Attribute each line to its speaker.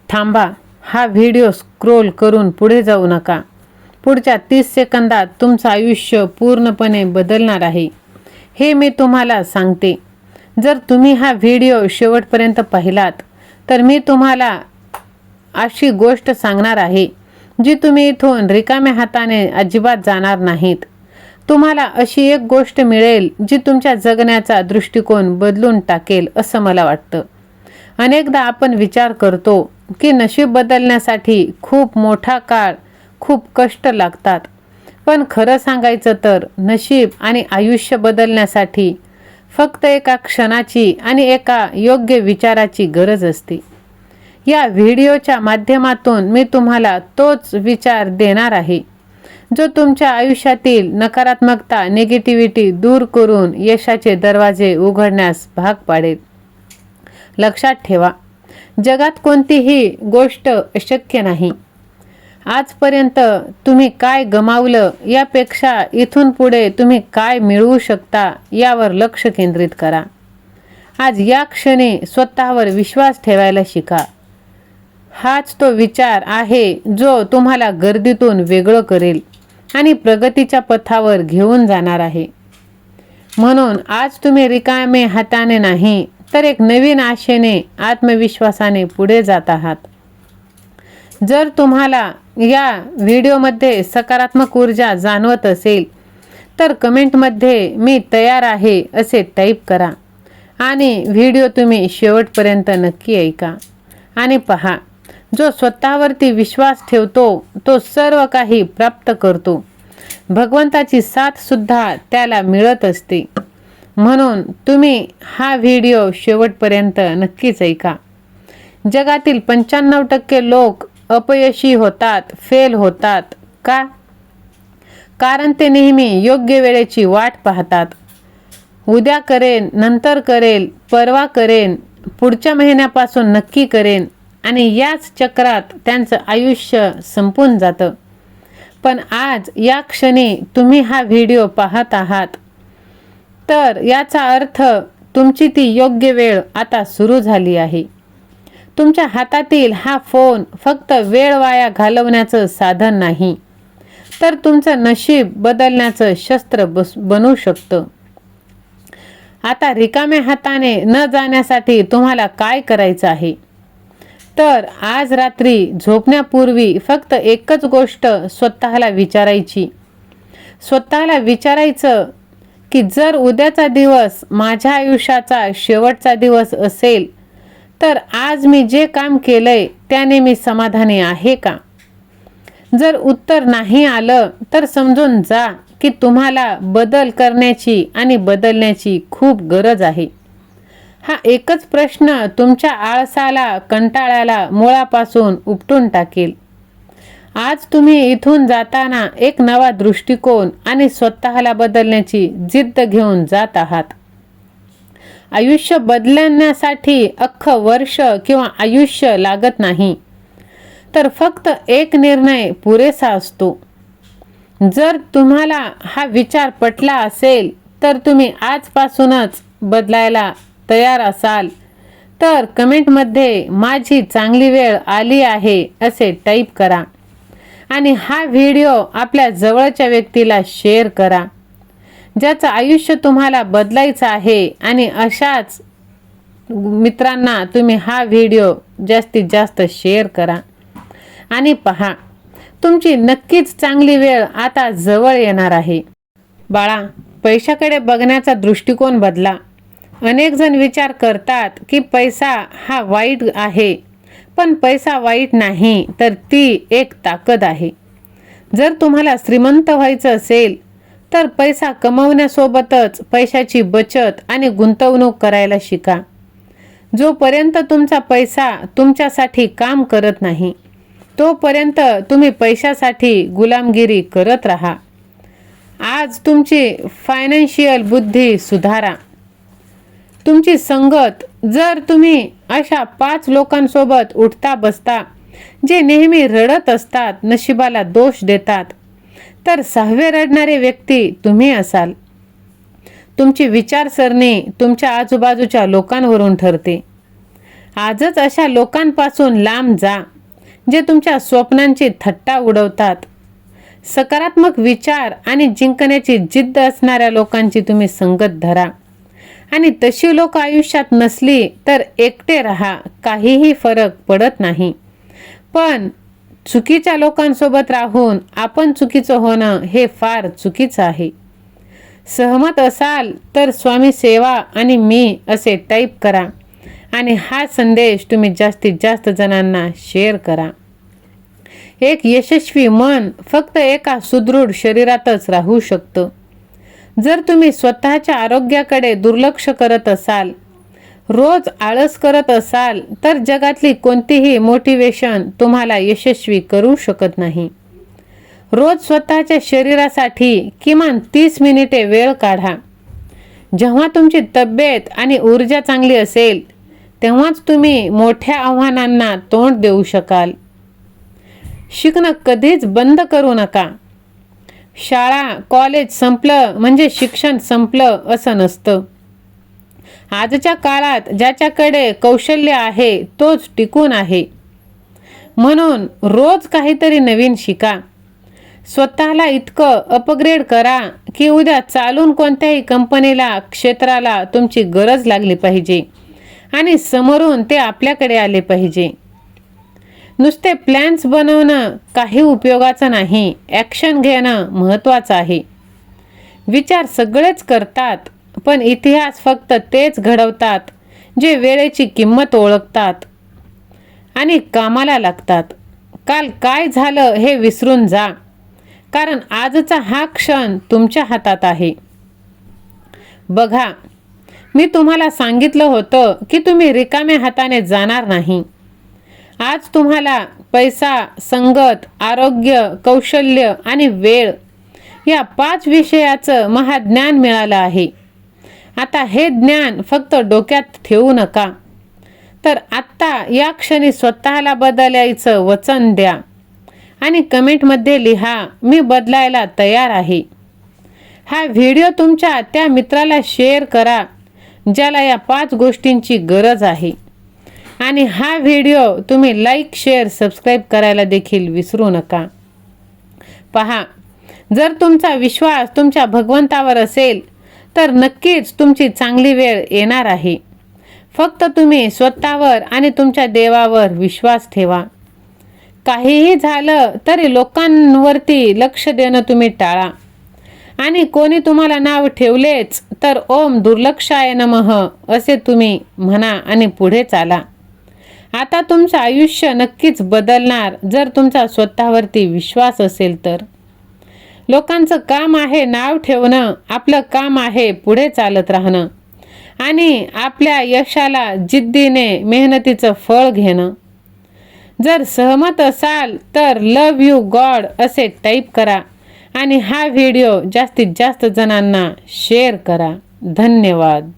Speaker 1: थांबा, हा video scroll करून पुढे जाऊ नका. पुढच्या 30 सेकंदात तुमचं आयुष्य पूर्णपणे बदलणार आहे, हे मी तुम्हाला सांगते. जर तुम्ही हा व्हिडिओ शेवटपर्यंत पाहिलात तर मी तुम्हाला अशी गोष्ट सांगणार आहे जी तुम्ही इथून रिकाम्या हाताने अजिबात जाणार नाहीत. तुम्हाला अशी एक गोष्ट मिळेल जी तुमच्या जगण्याचा दृष्टिकोन बदलून टाकेल असं मला वाटतं. अनेकदा आपण विचार करतो की नशीब बदलण्यासाठी खूप मोठा काळ, खूप कष्ट लागतात. पण खरं सांगायचं तर नशीब आणि आयुष्य बदलण्यासाठी फक्त एका क्षणाची आणि एका योग्य विचाराची गरज असते. या व्हिडिओच्या माध्यमातून मी तुम्हाला तोच विचार देणार आहे जो तुमच्या आयुष्यातील नकारात्मकता, निगेटिव्हिटी दूर करून यशाचे दरवाजे उघडण्यास भाग पाडेल. लक्षात ठेवा, जगात कोणतीही गोष्ट अशक्य नाही. आजपर्यंत तुम्ही काय गमावलं यापेक्षा इथून पुढे तुम्ही काय मिळवू शकता यावर लक्ष केंद्रित करा. आज या क्षणी स्वतःवर विश्वास ठेवायला शिका. हाच तो विचार आहे जो तुम्हाला गर्दीतून वेगळं करेल आणि प्रगतीच्या पथावर घेऊन जाणार आहे. म्हणून आज तुम्ही रिकामे हाताने नाही तर एक नवीन आशेने, आत्मविश्वासाने पुढे जात आहात. जर तुम्हाला या व्हिडिओमध्ये सकारात्मक ऊर्जा जाणवत असेल तर कमेंटमध्ये मी तयार आहे असे टाईप करा आणि व्हिडिओ तुम्ही शेवटपर्यंत नक्की ऐका. आणि पहा, जो स्वतःवरती विश्वास ठेवतो तो सर्व काही प्राप्त करतो. भगवंताची साथ सुद्धा त्याला मिळत असते. म्हणून तुम्ही हा व्हिडिओ शेवटपर्यंत नक्कीच ऐका. जगातील 95% लोक अपयशी होतात, फेल होतात. का? कारण ते नेहमी योग्य वेळेची वाट पाहतात. उद्या करेन, नंतर करेल, परवा करेन, पुढच्या महिन्यापासून नक्की करेन आणि याच चक्रात त्यांचं आयुष्य संपून जातं. पण आज या क्षणी तुम्ही हा व्हिडिओ पाहत आहात तर याचा अर्थ तुमची ती योग्य वेळ आता सुरू झाली आहे. तुमच्या हातातील हा फोन फक्त वेळ वाया घालवण्याचं साधन नाही तर तुमचं नशीब बदलण्याचं शस्त्र बनू शकतं. आता रिकाम्या हाताने न जाण्यासाठी तुम्हाला काय करायचं आहे तर आज रात्री झोपण्यापूर्वी फक्त एकच गोष्ट स्वतःला विचारायची. स्वतःला विचारायचं की जर उद्याचा दिवस माझ्या आयुष्याचा शेवटचा दिवस असेल तर आज मी जे काम केलंय त्याने मी समाधानी आहे का? जर उत्तर नाही आलं तर समजून जा की तुम्हाला बदल करण्याची आणि बदलण्याची खूप गरज आहे. हा एकच प्रश्न तुमच्या आळसाला, कंटाळ्याला मुळापासून उपटून टाकेल. आज तुम्ही इथून जाताना एक नवा दृष्टिकोन आणि स्वतःला बदलण्याची जिद्द घेऊन जात आहात. आयुष्य बदलण्यासाठी अख्खं वर्ष किंवा आयुष्य लागत नाही तर फक्त एक निर्णय पुरेसा असतो. जर तुम्हाला हा विचार पटला असेल तर तुम्ही आजपासूनच बदलायला तयार असाल तर कमेंटमध्ये माझी चांगली वेळ आली आहे असे टाईप करा आणि हा व्हिडिओ आपल्या जवळच्या व्यक्तीला शेअर करा ज्याचं आयुष्य तुम्हाला बदलायचं आहे. आणि अशाच मित्रांना तुम्ही हा व्हिडिओ जास्तीत जास्त शेअर करा. आणि पहा, तुमची नक्कीच चांगली वेळ आता जवळ येणार आहे. बाळा, पैशाकडे बघण्याचा दृष्टिकोन बदला. अनेक जण विचार करतात की पैसा हा वाईट आहे, पण पैसा वाईट नाही तर ती एक ताकद आहे. जर तुम्हाला श्रीमंत व्हायचं असेल तर पैसा कमवण्यासोबतच पैशाची बचत आणि गुंतवणूक करायला शिका. जोपर्यंत तुमचा पैसा तुमच्यासाठी काम करत नाही तोपर्यंत तुम्ही पैशासाठी गुलामगिरी करत राहा. आज तुमची फायनान्शियल बुद्धी सुधारा. तुमची संगत, जर तुम्ही अशा 5 लोकांसोबत उठता बसता जे नेहमी रडत असतात, नशिबाला दोष देतात, तर 6वे रडणारे व्यक्ती तुम्ही असाल. तुमची विचारसरणी तुमच्या आजूबाजूच्या लोकांवरून ठरते. आजच अशा लोकांपासून लांब जा जे तुमच्या स्वप्नांची थट्टा उडवतात. सकारात्मक विचार आणि जिंकण्याची जिद्द असणाऱ्या लोकांची तुम्ही संगत धरा. आणि तशी लोक आयुष्यात नसली तर एकटे राहा, काहीही फरक पडत नाही. पण चुकीच्या लोकांसोबत राहून आपण चुकीचं होणं हे फार चुकीचं आहे. सहमत असाल तर स्वामी सेवा आणि मी असे टाईप करा आणि हा संदेश तुम्ही जास्तीत जास्त जणांना शेअर करा. एक यशस्वी मन फक्त एका सुदृढ शरीरातच राहू शकतं. जर तुम्ही स्वतःच्या आरोग्याकडे दुर्लक्ष करत असाल, रोज आळस करत असाल, तर जगातली कोणतीही मोटिवेशन तुम्हाला यशस्वी करू शकत नाही. रोज स्वतःच्या शरीरासाठी किमान 30 मिनिटे वेळ काढा. जेव्हा तुमची तब्येत आणि ऊर्जा चांगली असेल तेव्हाच तुम्ही मोठ्या आव्हानांना तोंड देऊ शकाल. शिकणं कधीच बंद करू नका. शाळा कॉलेज संपलं म्हणजे शिक्षण संपलं असं नसतं. आजच्या काळात ज्याच्याकडे कौशल्य आहे तोच टिकून आहे. म्हणून रोज काहीतरी नवीन शिका. स्वतःला इतकं अपग्रेड करा की उद्या चालून कोणत्याही कंपनीला क्षेत्राला तुमची गरज लागली पाहिजे आणि समोरून ते आपल्याकडे आले पाहिजे. नुसते प्लॅन्स बनवणं काही उपयोगाचं नाही. ॲक्शन घेणं महत्त्वाचं आहे. विचार सगळेच करतात, पण इतिहास फक्त तेच घडवतात जे वेळेची किंमत ओळखतात आणि कामाला लागतात. काल काय झालं हे विसरून जा, कारण आजचा हा क्षण तुमच्या हातात आहे. बघा, मी तुम्हाला सांगितलं होतं की तुम्ही रिकाम्या हाताने जाणार नाही. आज तुम्हाला पैसा, संगत, आरोग्य, कौशल्य आणि वेळ या 5 विषयाचं महाज्ञान मिळालं आहे. आता हे ज्ञान फक्त डोक्यात ठेवू नका, तर आत्ता या क्षणी स्वतःला बदलायचं वचन द्या आणि कमेंटमध्ये लिहा, मी बदलायला तयार आहे. हा व्हिडिओ तुमच्या त्या मित्राला शेअर करा ज्याला या 5 गोष्टींची गरज आहे. आणि हा व्हिडिओ तुम्ही लाईक, शेअर, सबस्क्राईब करायला देखील विसरू नका. पहा, जर तुमचा विश्वास तुमच्या भगवंतावर असेल तर नक्कीच तुमची चांगली वेळ येणार आहे. फक्त तुम्ही स्वतःवर आणि तुमच्या देवावर विश्वास ठेवा. काहीही झालं तरी लोकांवरती लक्ष देणं तुम्ही टाळा. आणि कोणी तुम्हाला नाव ठेवलेच तर ओम दुर्लक्षाय नमः असे तुम्ही म्हणा आणि पुढे चाला. आता तुमचं आयुष्य नक्कीच बदलणार जर तुमचा स्वतःवरती विश्वास असेल तर. लोकांचं काम आहे नाव ठेवणं, आपलं काम आहे पुढे चालत राहणं आणि आपल्या यशाला जिद्दीने मेहनतीचं फळ घेणं. जर सहमत असाल तर लव यू गॉड असे टाईप करा आणि हा व्हिडिओ जास्तीत जास्त जणांना शेअर करा. धन्यवाद.